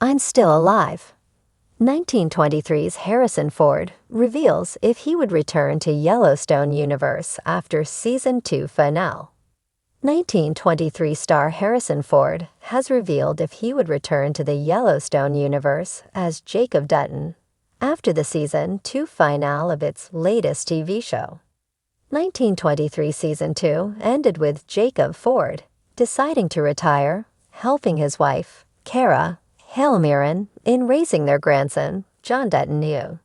I'm Still Alive. 1923's Harrison Ford reveals if he would return to Yellowstone universe after Season 2 finale. 1923 star Harrison Ford has revealed if he would return to the Yellowstone universe as Jacob Dutton after the Season 2 finale of its latest TV show. 1923 Season 2 ended with Jacob Ford deciding to retire, helping his wife, Kara Halmiran, in raising their grandson, John Dutton.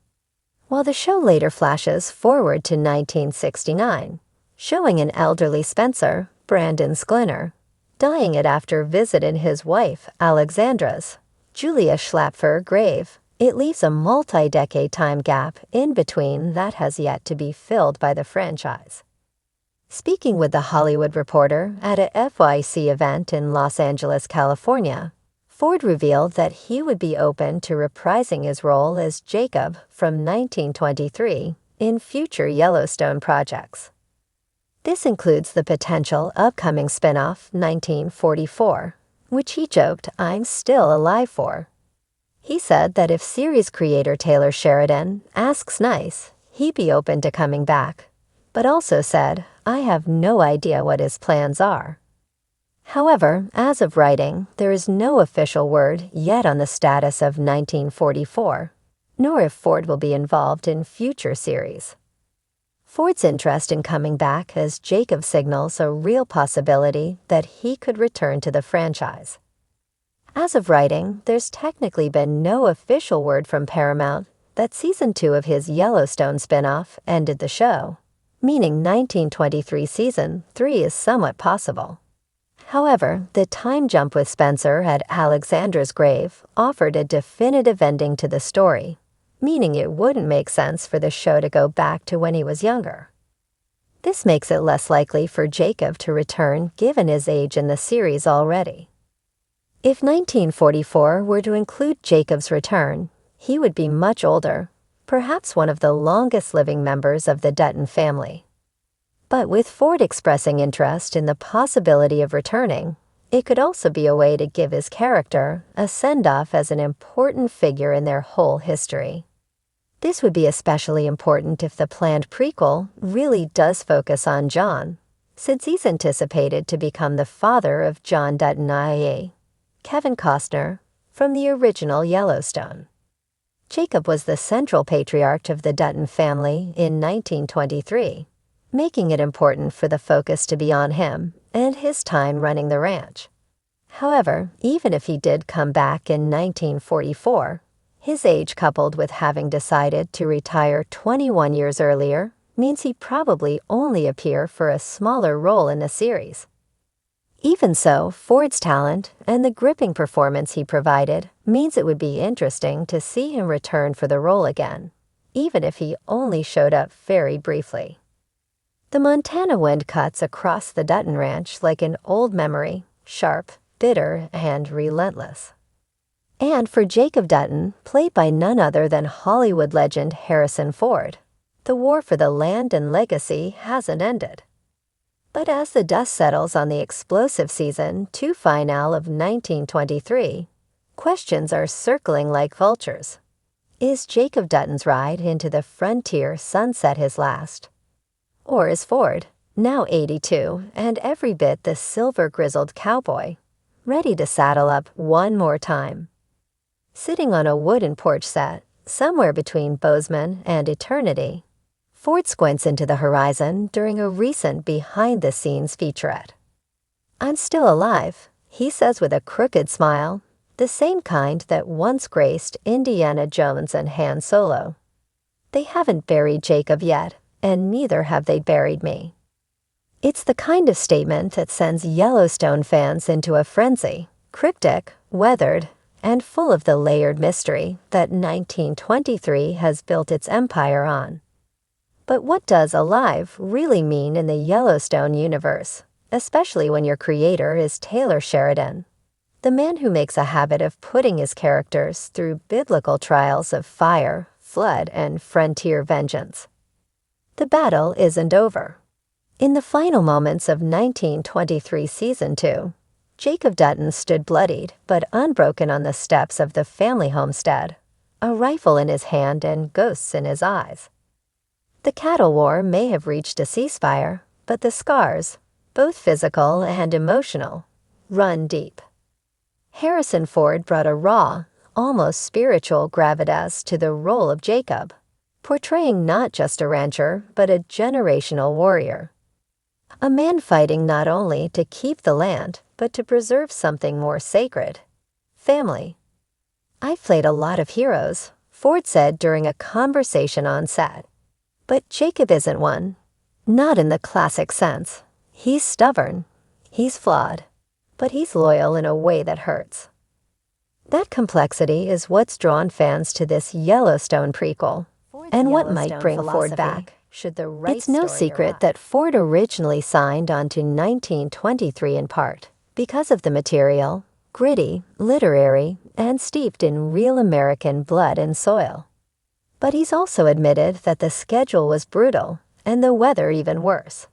While the show later flashes forward to 1969, showing an elderly Spencer, Brandon Sklinner, dying it after visiting his wife, Alexandra's, Julia Schlapfer, grave, it leaves a multi-decade time gap in between that has yet to be filled by the franchise. Speaking with The Hollywood Reporter at a FYC event in Los Angeles, California, Ford revealed that he would be open to reprising his role as Jacob from 1923 in future Yellowstone projects. This includes the potential upcoming spin-off 1944, which he joked I'm still alive for. He said that if series creator Taylor Sheridan asks nice, he'd be open to coming back, but also said, I have no idea what his plans are. However, as of writing, there is no official word yet on the status of 1944, nor if Ford will be involved in future series. Ford's interest in coming back as Jacob signals a real possibility that he could return to the franchise. As of writing, there's technically been no official word from Paramount that Season 2 of his Yellowstone spin-off ended the show, meaning 1923 Season 3 is somewhat possible. However, the time jump with Spencer at Alexandra's grave offered a definitive ending to the story, meaning it wouldn't make sense for the show to go back to when he was younger. This makes it less likely for Jacob to return given his age in the series already. If 1944 were to include Jacob's return, he would be much older, perhaps one of the longest living members of the Dutton family. But with Ford expressing interest in the possibility of returning, it could also be a way to give his character a send-off as an important figure in their whole history. This would be especially important if the planned prequel really does focus on John, since he's anticipated to become the father of John Dutton i.e. Kevin Costner, from the original Yellowstone. Jacob was the central patriarch of the Dutton family in 1923, making it important for the focus to be on him and his time running the ranch. However, even if he did come back in 1944, his age coupled with having decided to retire 21 years earlier means he probably only appear for a smaller role in the series. Even so, Ford's talent and the gripping performance he provided means it would be interesting to see him return for the role again, even if he only showed up very briefly. The Montana wind cuts across the Dutton Ranch like an old memory, sharp, bitter, and relentless. And for Jacob Dutton, played by none other than Hollywood legend Harrison Ford, the war for the land and legacy hasn't ended. But as the dust settles on the explosive Season 2 finale of 1923, questions are circling like vultures. Is Jacob Dutton's ride into the frontier sunset his last? Or is Ford, now 82 and every bit the silver-grizzled cowboy, ready to saddle up one more time? Sitting on a wooden porch set, somewhere between Bozeman and eternity, Ford squints into the horizon during a recent behind-the-scenes featurette. I'm still alive, he says with a crooked smile, the same kind that once graced Indiana Jones and Han Solo. They haven't buried Jacob yet, and neither have they buried me. It's the kind of statement that sends Yellowstone fans into a frenzy, cryptic, weathered, and full of the layered mystery that 1923 has built its empire on. But what does alive really mean in the Yellowstone universe, especially when your creator is Taylor Sheridan, the man who makes a habit of putting his characters through biblical trials of fire, flood, and frontier vengeance? The battle isn't over. In the final moments of 1923 Season 2, Jacob Dutton stood bloodied but unbroken on the steps of the family homestead, a rifle in his hand and ghosts in his eyes. The cattle war may have reached a ceasefire, but the scars, both physical and emotional, run deep. Harrison Ford brought a raw, almost spiritual gravitas to the role of Jacob, portraying not just a rancher but a generational warrior. A man fighting not only to keep the land, but to preserve something more sacred: family. "I've played a lot of heroes," Ford said during a conversation on set. "But Jacob isn't one. Not in the classic sense. He's stubborn. He's flawed. But he's loyal in a way that hurts." That complexity is what's drawn fans to this Yellowstone prequel, and what might bring Ford back. It's no secret that Ford originally signed on to 1923 in part because of the material, gritty, literary, and steeped in real American blood and soil. But he's also admitted that the schedule was brutal and the weather even worse.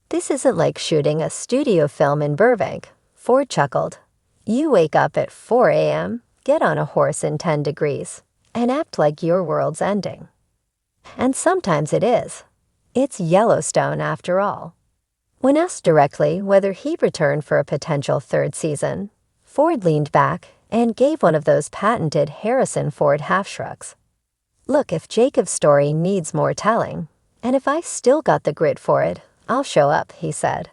"This isn't like shooting a studio film in Burbank," Ford chuckled. "You wake up at 4 a.m., get on a horse in 10 degrees, and act like your world's ending." And sometimes it is. It's Yellowstone after all. When asked directly whether he'd return for a potential third season, Ford leaned back and gave one of those patented Harrison Ford half-shrugs. "Look, if Jacob's story needs more telling, and if I still got the grit for it, I'll show up," he said.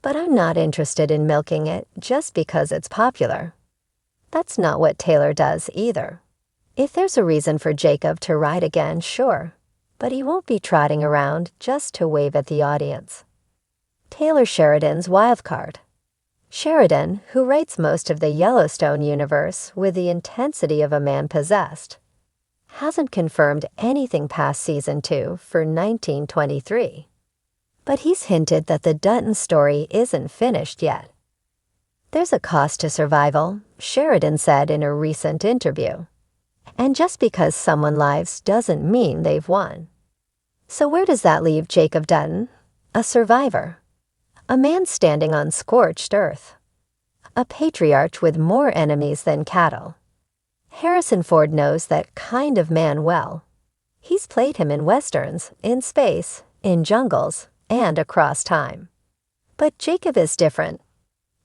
"But I'm not interested in milking it just because it's popular." That's not what Taylor does either. If there's a reason for Jacob to ride again, sure, but he won't be trotting around just to wave at the audience. Taylor Sheridan's wildcard. Sheridan, who writes most of the Yellowstone universe with the intensity of a man possessed, hasn't confirmed anything past season 2 for 1923. But he's hinted that the Dutton story isn't finished yet. "There's a cost to survival," Sheridan said in a recent interview. "And just because someone lives doesn't mean they've won." So where does that leave Jacob Dutton? A survivor. A man standing on scorched earth. A patriarch with more enemies than cattle. Harrison Ford knows that kind of man well. He's played him in westerns, in space, in jungles, and across time. But Jacob is different.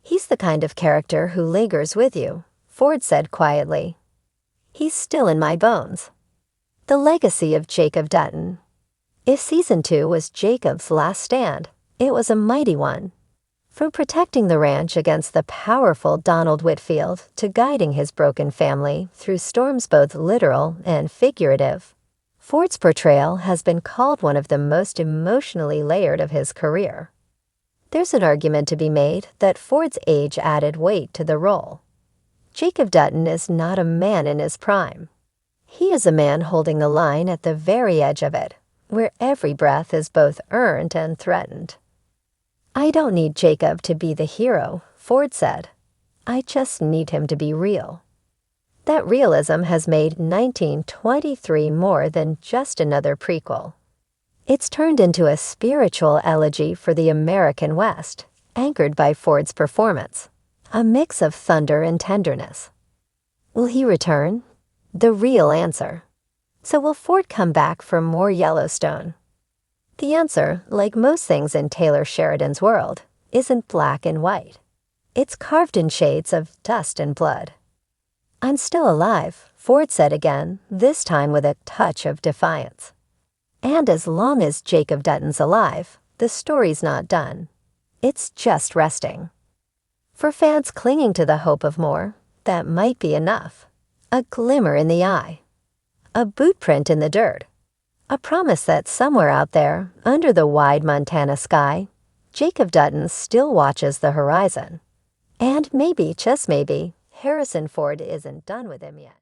"He's the kind of character who lingers with you," Ford said quietly. "He's still in my bones." The legacy of Jacob Dutton. If season 2 was Jacob's last stand, it was a mighty one. From protecting the ranch against the powerful Donald Whitfield to guiding his broken family through storms both literal and figurative, Ford's portrayal has been called one of the most emotionally layered of his career. There's an argument to be made that Ford's age added weight to the role. Jacob Dutton is not a man in his prime. He is a man holding the line at the very edge of it, where every breath is both earned and threatened. "I don't need Jacob to be the hero," Ford said. "I just need him to be real." That realism has made 1923 more than just another prequel. It's turned into a spiritual elegy for the American West, anchored by Ford's performance. A mix of thunder and tenderness. Will he return? The real answer. So will Ford come back for more Yellowstone? The answer, like most things in Taylor Sheridan's world, isn't black and white. It's carved in shades of dust and blood. "I'm still alive," Ford said again, this time with a touch of defiance. And as long as Jacob Dutton's alive, the story's not done. It's just resting. For fans clinging to the hope of more, that might be enough. A glimmer in the eye. A boot print in the dirt. A promise that somewhere out there, under the wide Montana sky, Jacob Dutton still watches the horizon. And maybe, just maybe, Harrison Ford isn't done with him yet.